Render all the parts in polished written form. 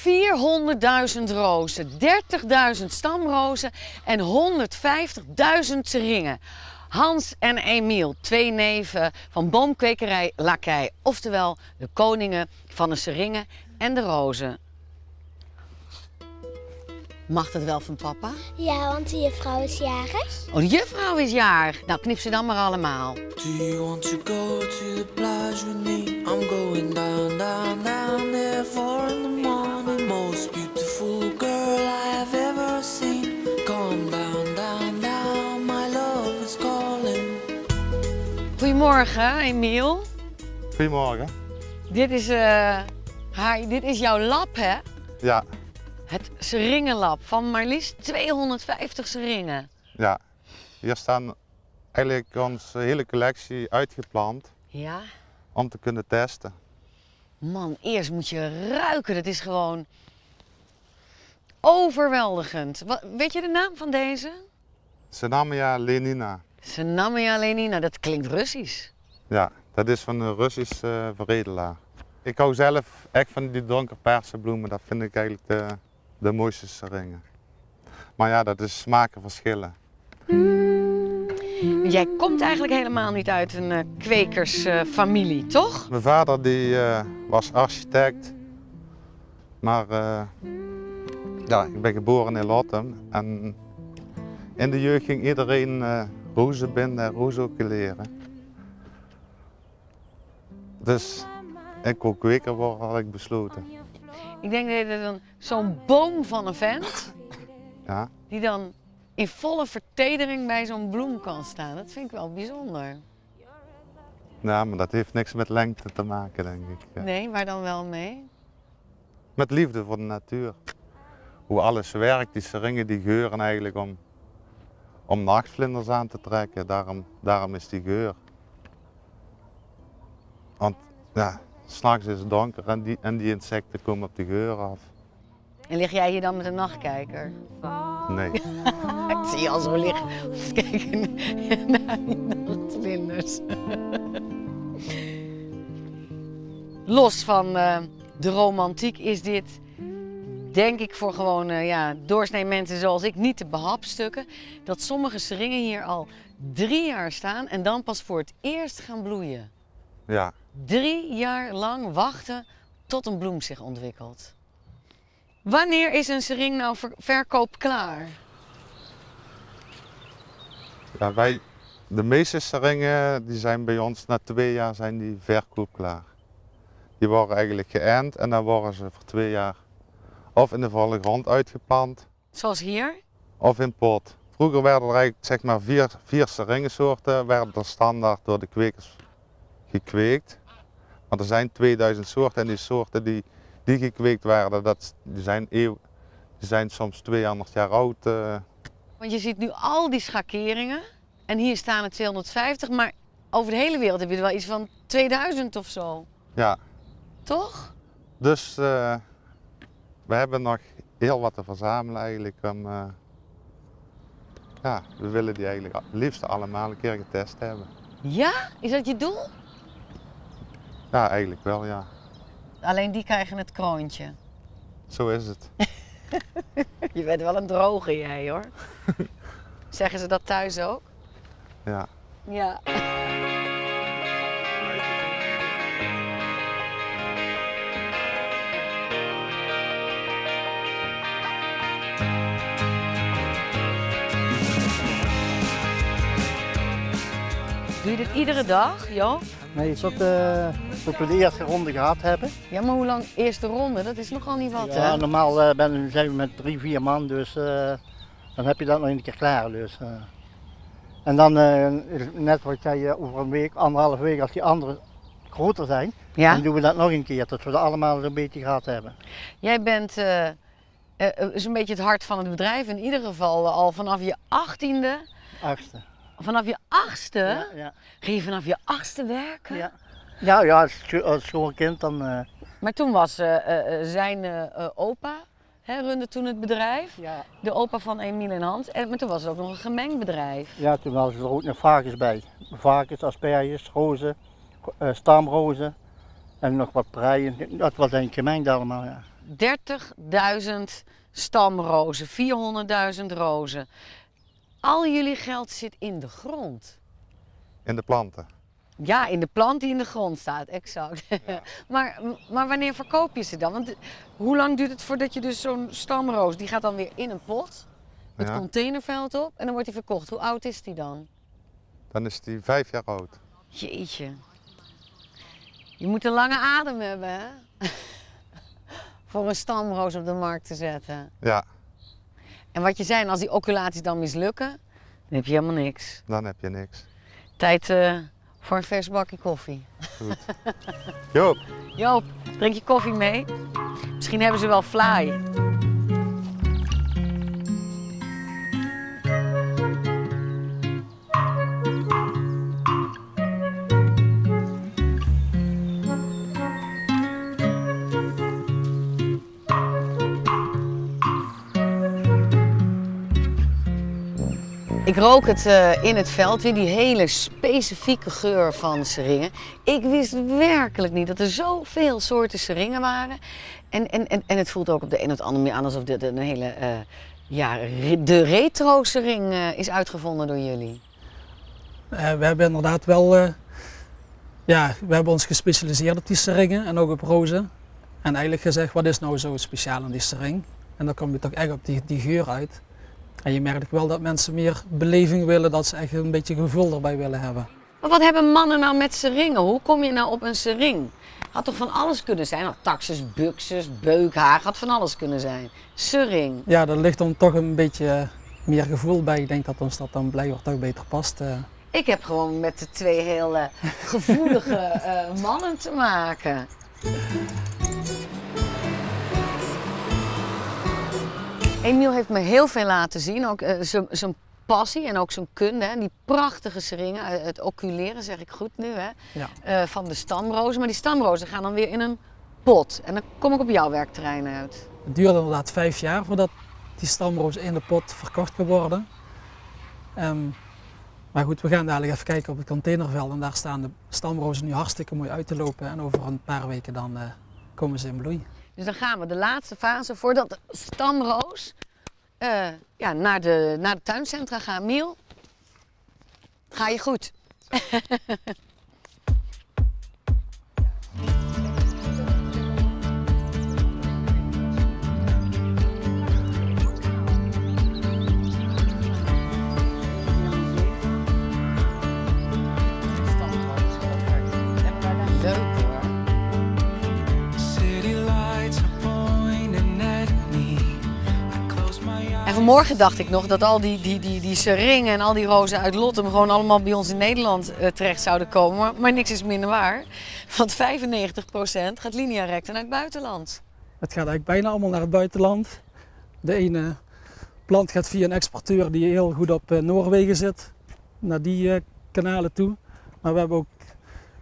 400.000 rozen, 30.000 stamrozen en 150.000 seringen. Hans en Emiel, twee neven van boomkwekerij Lakij, oftewel de koningen van de seringen en de rozen. Mag dat wel van papa? Ja, want de juffrouw is jarig. Oh, de juffrouw is jarig. Nou, knip ze dan maar allemaal. Do you want to go to the plage with me? I'm going down, down, down there 4 in the morning. Most beautiful girl I have ever seen. Come down, down, down, my love is calling. Goedemorgen, Emiel. Goedemorgen. Dit is jouw lab, hè? Ja, Het seringenlab van maar liefst 250 seringen. ja. Hier staan eigenlijk onze hele collectie uitgeplant Ja? om te kunnen testen. Man, eerst moet je ruiken. Dat is gewoon overweldigend. Weet je de naam van deze? Senamia lenina. Senamia lenina, dat klinkt Russisch. Ja, dat is van een Russische veredelaar. Ik hou zelf echt van die donkerperse bloemen. Dat vind ik eigenlijk de mooiste seringen. Maar ja, dat is smaken verschillen. Jij komt eigenlijk helemaal niet uit een kwekersfamilie, toch? Mijn vader die, was architect. Maar ja, ik ben geboren in Lottem. En in de jeugd ging iedereen rozen binden en rozenokkeleren. Dus ik kon kweker worden, had ik besloten. Ik denk dat je dan zo'n boom van een vent, Ja, die dan in volle vertedering bij zo'n bloem kan staan. Dat vind ik wel bijzonder. ja, maar dat heeft niks met lengte te maken, denk ik. Nee, waar dan wel mee? Met liefde voor de natuur. Hoe alles werkt, die seringen die geuren eigenlijk om nachtvlinders aan te trekken. Daarom is die geur. Want ja, 's nachts is het donker en die insecten komen op de geur af. En lig jij hier dan met een nachtkijker? Nee. Ik zie je al zo liggen te kijken naar die nachtvlinders. Los van de romantiek is dit, denk ik, voor gewoon doorsnee mensen zoals ik niet te behapstukken. Dat sommige seringen hier al 3 jaar staan en dan pas voor het eerst gaan bloeien. Ja, 3 jaar lang wachten tot een bloem zich ontwikkelt. Wanneer is een sering nou verkoop klaar? ja de meeste seringen die zijn bij ons na 2 jaar zijn die verkoopklaar. Die worden eigenlijk geënt en dan worden ze voor 2 jaar of in de volle grond uitgeplant Zoals hier? of in pot. Vroeger werden er eigenlijk zeg maar 4 seringensoorten werden er standaard door de kwekers gekweekt. Maar er zijn 2000 soorten en die soorten die gekweekt werden, die zijn soms 200 jaar oud. Want je ziet nu al die schakeringen en hier staan er 250, maar over de hele wereld heb je er wel iets van 2000 of zo. Ja, Toch? dus we hebben nog heel wat te verzamelen eigenlijk. Ja, we willen die eigenlijk het liefst allemaal een keer getest hebben. Ja? Is dat je doel? Ja, eigenlijk wel, ja. Alleen die krijgen het kroontje. Zo is het. Je bent wel een droge jij hoor. Zeggen ze dat thuis ook? Ja. Ja. Doe je dit iedere dag, Joop? Nee, tot we de eerste ronde gehad hebben. Ja, maar hoe lang eerste ronde? Dat is nogal niet wat, Ja, hè? normaal zijn we met 3, 4 man, dus dan heb je dat nog een keer klaar. Dus, En dan, net wat jij over een week, 1,5 week, als die anderen groter zijn, Ja? dan doen we dat nog een keer, tot we dat allemaal een beetje gehad hebben. Jij bent zo'n beetje het hart van het bedrijf, in ieder geval al vanaf je 18e. 8e. Vanaf je 8e? Ja, ja. Ging je vanaf je 8e werken? Ja, als schoolkind dan. Maar toen was zijn opa, runde toen het bedrijf. Ja. De opa van Emiel en Hans. Maar toen was het ook nog een gemengd bedrijf. Ja, toen hadden ze er ook nog varkens bij. Varkens, asperges, rozen, stamrozen en nog wat preien. Dat was eigenlijk gemengd allemaal, ja. 30.000 stamrozen, 400.000 rozen. Al jullie geld zit in de grond. In de planten. Ja, in de plant die in de grond staat, exact. Ja. maar wanneer verkoop je ze dan? Want hoe lang duurt het voordat je dus zo'n stamroos, die gaat dan weer in een pot, het Ja. containerveld op en dan wordt die verkocht. Hoe oud is die dan? Dan is die 5 jaar oud. Jeetje. Je moet een lange adem hebben, hè? Voor een stamroos op de markt te zetten. Ja, En wat je zei, als die oculaties dan mislukken, dan heb je helemaal niks. dan heb je niks. Tijd voor een vers bakje koffie. Goed. Joop. Joop, drink je koffie mee? Misschien hebben ze wel fly. Ik rook het in het veld weer, die hele specifieke geur van seringen. Ik wist werkelijk niet dat er zoveel soorten seringen waren. En het voelt ook op de een of andere manier aan alsof dit een hele, de retro sering is uitgevonden door jullie. We hebben inderdaad wel, we hebben ons gespecialiseerd op die seringen en ook op rozen. En eigenlijk gezegd, wat is nou zo speciaal aan die sering? En dan kom je toch echt op die geur uit. En je merkt wel dat mensen meer beleving willen, dat ze echt een beetje gevoel erbij willen hebben. Maar wat hebben mannen nou met seringen? Hoe kom je nou op een sering? Had toch van alles kunnen zijn? Nou, taxus, buxus, beukhaar, had van alles kunnen zijn. Sering. Ja, daar ligt dan toch een beetje meer gevoel bij. Ik denk dat ons dat dan blijkbaar toch beter past. Ik heb gewoon met de twee heel gevoelige mannen te maken. Emiel heeft me heel veel laten zien, ook zijn passie en ook zijn kunde. Hè. Die prachtige seringen, het oculeren zeg ik goed nu, hè, Ja. van de stamrozen. Maar die stamrozen gaan dan weer in een pot. En dan kom ik op jouw werkterrein uit. Het duurde inderdaad 5 jaar voordat die stamroos in de pot verkocht kon worden. Maar goed, we gaan dadelijk even kijken op het containerveld en daar staan de stamrozen nu hartstikke mooi uit te lopen. En over een paar weken dan komen ze in bloei. Dus dan gaan we de laatste fase voordat de stamroos naar de tuincentra gaat. Miel, ga je goed? Leuk hoor. City lights are pointing at me. I close my eyes. En vanmorgen dacht ik nog dat al die seringen en al die rozen uit Lottem gewoon allemaal bij ons in Nederland terecht zouden komen. Maar niks is minder waar. Want 95% gaat linea recta naar het buitenland. Het gaat eigenlijk bijna allemaal naar het buitenland. De ene plant gaat via een exporteur die heel goed op Noorwegen zit, naar die kanalen toe. Maar we hebben ook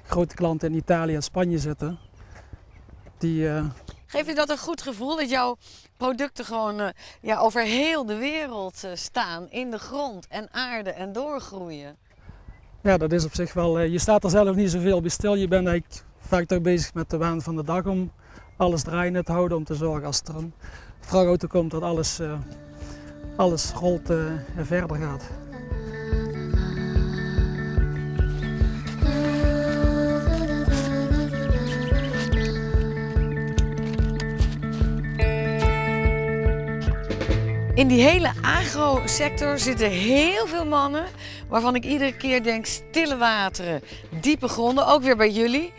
grote klanten in Italië en Spanje zitten. Geeft je dat een goed gevoel dat jouw producten gewoon over heel de wereld staan, in de grond en aarde en doorgroeien? Ja, dat is op zich wel, je staat er zelf niet zoveel bij stil. Je bent eigenlijk vaak toch bezig met de waan van de dag om alles draaiende te houden. Om te zorgen als er een vrachtauto komt dat alles rolt en verder gaat. In die hele agrosector zitten heel veel mannen waarvan ik iedere keer denk stille wateren, diepe gronden, ook weer bij jullie.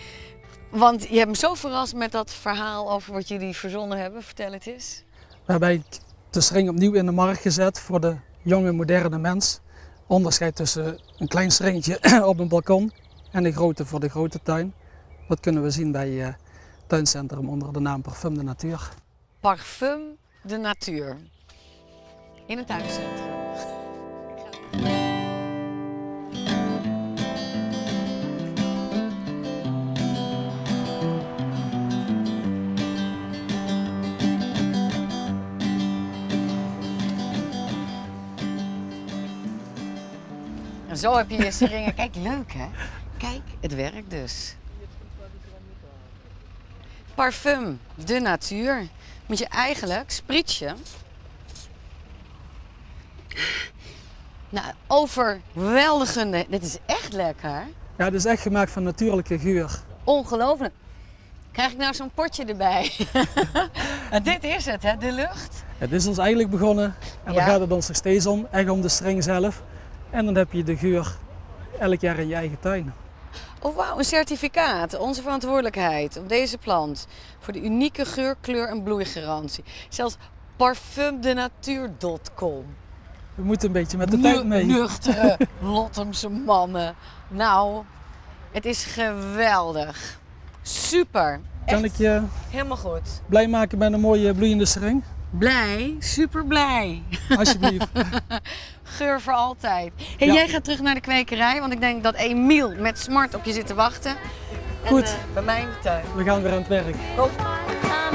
Want je hebt me zo verrast met dat verhaal over wat jullie verzonnen hebben. Vertel het eens. We hebben de sering opnieuw in de markt gezet voor de jonge moderne mens. Onderscheid tussen een klein seringetje op een balkon en de grote voor de grote tuin. Dat kunnen we zien bij het tuincentrum onder de naam Parfum de Natuur. Parfum de Natuur. In het tuincentrum. En zo heb je je seringen. Kijk, leuk hè? Kijk, het werkt dus. Parfum de Natuur. moet je eigenlijk sprietje. Nou, overweldigende. Dit is echt lekker. Ja, het is echt gemaakt van natuurlijke geur. Ongelooflijk. Krijg ik nou zo'n potje erbij? En dit is het, hè? De lucht. Het is ons eigenlijk begonnen en Ja. dan gaat het ons nog steeds om, echt om de string zelf. En dan heb je de geur elk jaar in je eigen tuin. Oh wauw, een certificaat. Onze verantwoordelijkheid op deze plant. Voor de unieke geur, kleur en bloeigarantie. Zelfs parfumdenatuur.com. We moeten een beetje met de tijd mee. Nuchtere Lottemse mannen. Nou, het is geweldig. Super. Kan Echt ik je helemaal goed. blij maken met een mooie bloeiende string? Blij, super blij. Alsjeblieft. Geur voor altijd. Hey, Ja. Jij gaat terug naar de kwekerij, want ik denk dat Emiel met smart op je zit te wachten. Goed. En bij mij in de tuin. We gaan weer aan het werk. Kom. Bye.